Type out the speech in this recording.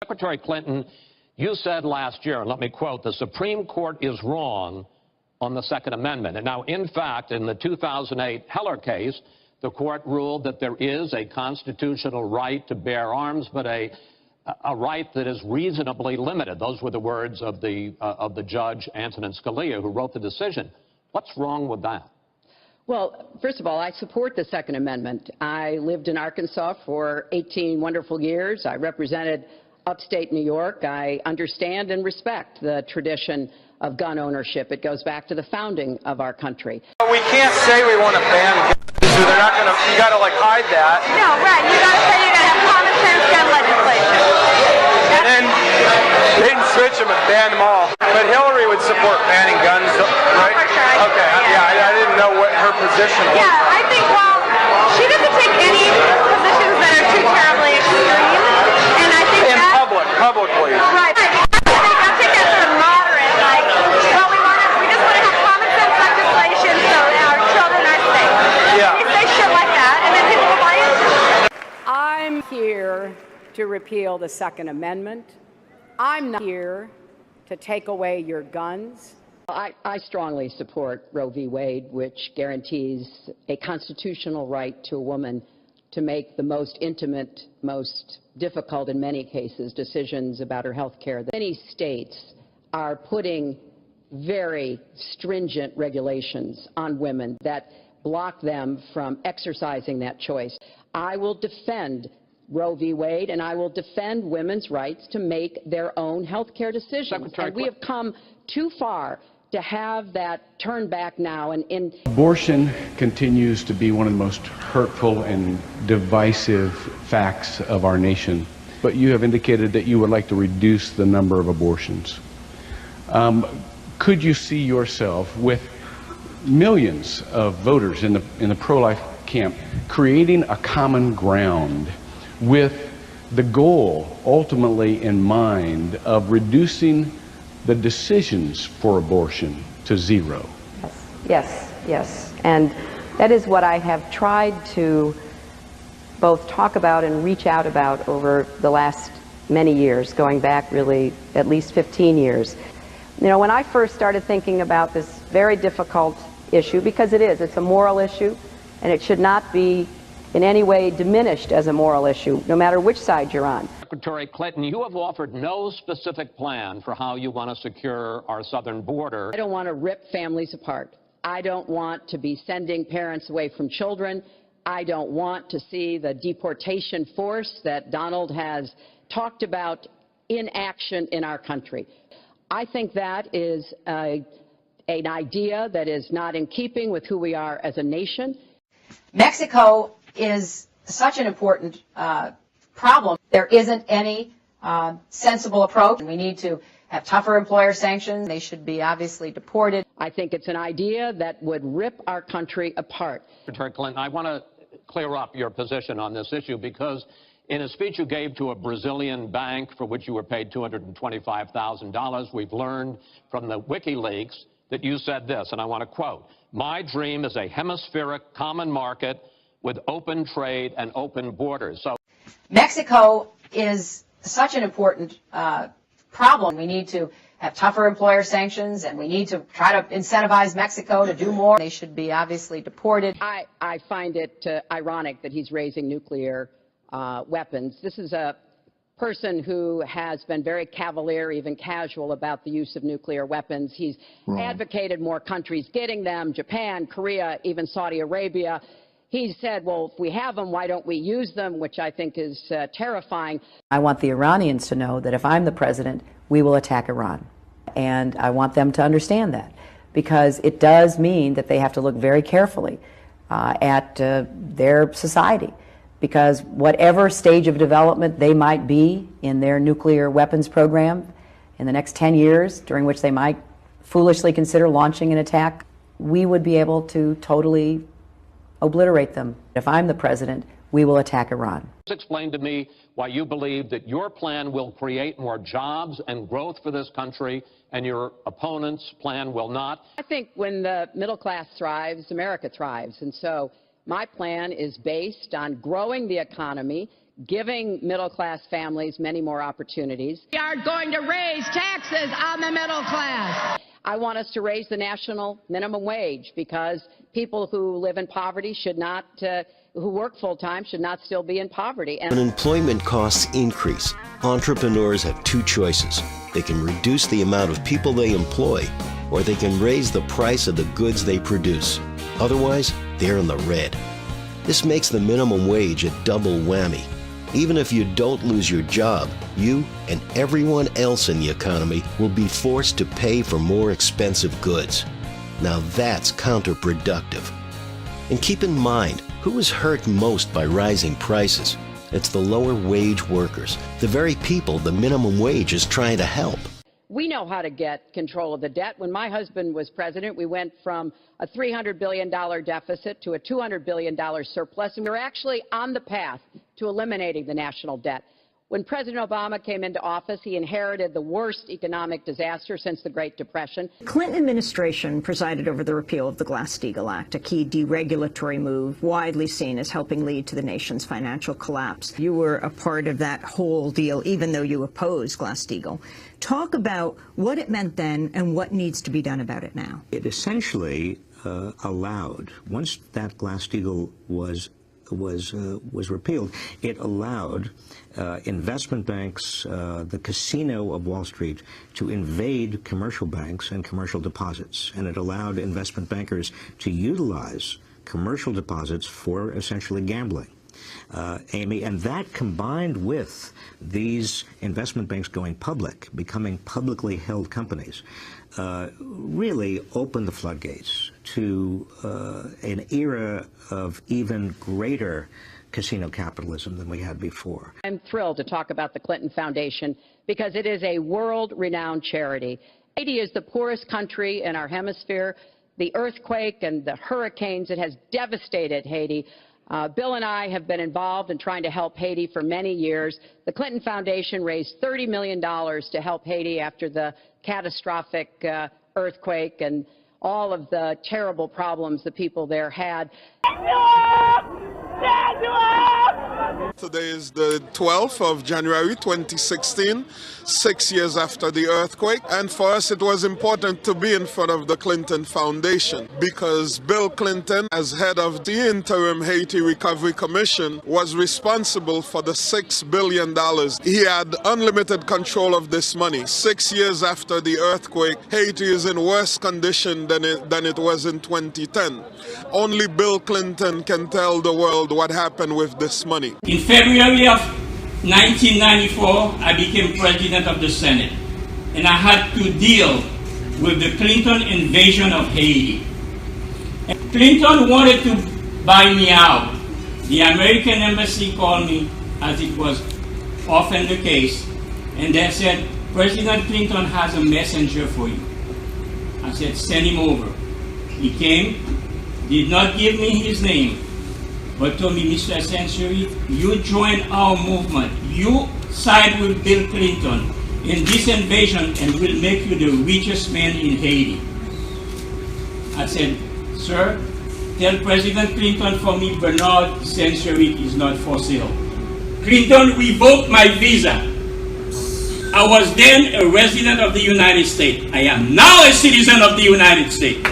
Secretary Clinton, you said last year, and let me quote, the Supreme Court is wrong on the Second Amendment. And now, in fact, in the 2008 Heller case, the court ruled that there is a constitutional right to bear arms, but a right that is reasonably limited. Those were the words of the judge, Antonin Scalia, who wrote the decision. What's wrong with that? Well, first of all, I support the Second Amendment. I lived in Arkansas for 18 wonderful years. I represented upstate New York. I understand and respect the tradition of gun ownership. It goes back to the founding of our country. We can't say we want to ban guns. So they're not going to, you got to like hide that. No, right. You got to say you're going to have common sense gun legislation. And then they can switch them and ban them all. But Hillary would support banning guns, right? For sure. Okay, I didn't know what her position was. Yeah, I think, well, she doesn't take any positions that are too terribly extreme. And I think in publicly. Right. I think that's the moderate, like, well, we just want to have common sense legislation so our children are safe. Yeah. We say shit like that, and then people will buy into it. I'm here to repeal the Second Amendment. I'm not here to take away your guns. I strongly support Roe v. Wade, which guarantees a constitutional right to a woman to make the most intimate, most difficult in many cases, decisions about her health care. Many states are putting very stringent regulations on women that block them from exercising that choice. I will defend Roe v. Wade, and I will defend women's rights to make their own health care decisions. And we have come too far to have that turned back now. Abortion continues to be one of the most hurtful and divisive facts of our nation. But you have indicated that you would like to reduce the number of abortions. Could you see yourself with millions of voters in the pro-life camp creating a common ground with the goal ultimately in mind of reducing the decisions for abortion to zero? Yes. And that is what I have tried to both talk about and reach out about over the last many years, going back really at least 15 years. You know, when I first started thinking about this very difficult issue, because it's a moral issue, and it should not be in any way diminished as a moral issue, no matter which side you're on. Secretary Clinton, you have offered no specific plan for how you want to secure our southern border. I don't want to rip families apart. I don't want to be sending parents away from children. I don't want to see the deportation force that Donald has talked about in action in our country. I think that is an idea that is not in keeping with who we are as a nation. Mexico is such an important problem. There isn't any sensible approach. We need to have tougher employer sanctions. They should be obviously deported. I think it's an idea that would rip our country apart. Secretary Clinton, I want to clear up your position on this issue, because in a speech you gave to a Brazilian bank for which you were paid $225,000, we've learned from the WikiLeaks that you said this, and I want to quote, "My dream is a hemispheric common market with open trade and open borders." So Mexico is such an important problem. We need to have tougher employer sanctions, and we need to try to incentivize Mexico to do more. They should be obviously deported. I find it ironic that he's raising nuclear weapons. This is a person who has been very cavalier, even casual, about the use of nuclear weapons. He's advocated more countries getting them, Japan, Korea, even Saudi Arabia. He said, well, if we have them, why don't we use them, which I think is terrifying. I want the Iranians to know that if I'm the president, we will attack Iran. And I want them to understand that, because it does mean that they have to look very carefully at their society. Because whatever stage of development they might be in their nuclear weapons program in the next 10 years, during which they might foolishly consider launching an attack, we would be able to totally obliterate them. If I'm the president, we will attack Iran. Explain to me why you believe that your plan will create more jobs and growth for this country and your opponent's plan will not. I think when the middle class thrives, America thrives. And so my plan is based on growing the economy, giving middle-class families many more opportunities. We are going to raise taxes on the middle class. I want us to raise the national minimum wage because people who live in poverty should not, who work full-time should not still be in poverty. When employment costs increase, entrepreneurs have two choices. They can reduce the amount of people they employ, or they can raise the price of the goods they produce. Otherwise, they're in the red. This makes the minimum wage a double whammy. Even if you don't lose your job, you and everyone else in the economy will be forced to pay for more expensive goods. Now that's counterproductive. And keep in mind, who is hurt most by rising prices? It's the lower wage workers, the very people the minimum wage is trying to help. We know how to get control of the debt. When my husband was president, we went from a $300 billion deficit to a $200 billion surplus, and we're actually on the path to eliminating the national debt. When President Obama came into office, he inherited the worst economic disaster since the Great Depression. The Clinton administration presided over the repeal of the Glass-Steagall Act, a key deregulatory move widely seen as helping lead to the nation's financial collapse. You were a part of that whole deal, even though you opposed Glass-Steagall. Talk about what it meant then and what needs to be done about it now. It essentially allowed, once that Glass-Steagall was repealed, it allowed investment banks, the casino of Wall Street, to invade commercial banks and commercial deposits. And it allowed investment bankers to utilize commercial deposits for essentially gambling. Amy, and that combined with these investment banks going public, becoming publicly held companies, really opened the floodgates to an era of even greater casino capitalism than we had before. I'm thrilled to talk about the Clinton Foundation because it is a world-renowned charity. Haiti is the poorest country in our hemisphere. The earthquake and the hurricanes, it has devastated Haiti. Bill and I have been involved in trying to help Haiti for many years. The Clinton Foundation raised $30 million to help Haiti after the catastrophic earthquake and all of the terrible problems the people there had. Today is the 12th of January 2016, 6 years after the earthquake, and for us it was important to be in front of the Clinton Foundation because Bill Clinton, as head of the interim Haiti Recovery Commission, was responsible for the $6 billion. He had unlimited control of this money. 6 years after the earthquake, Haiti is in worse condition than it was in 2010. Only Bill Clinton can tell the world what happened with this money. In February of 1994, I became president of the Senate, and I had to deal with the Clinton invasion of Haiti. And Clinton wanted to buy me out. The American embassy called me, as it was often the case, and they said, President Clinton has a messenger for you. I said, send him over. He came, did not give me his name, but told me, Mr. Essentiary, you join our movement. You side with Bill Clinton in this invasion and we'll make you the richest man in Haiti. I said, sir, tell President Clinton for me Bernard Essentiary is not for sale. Clinton revoked my visa. I was then a resident of the United States. I am now a citizen of the United States.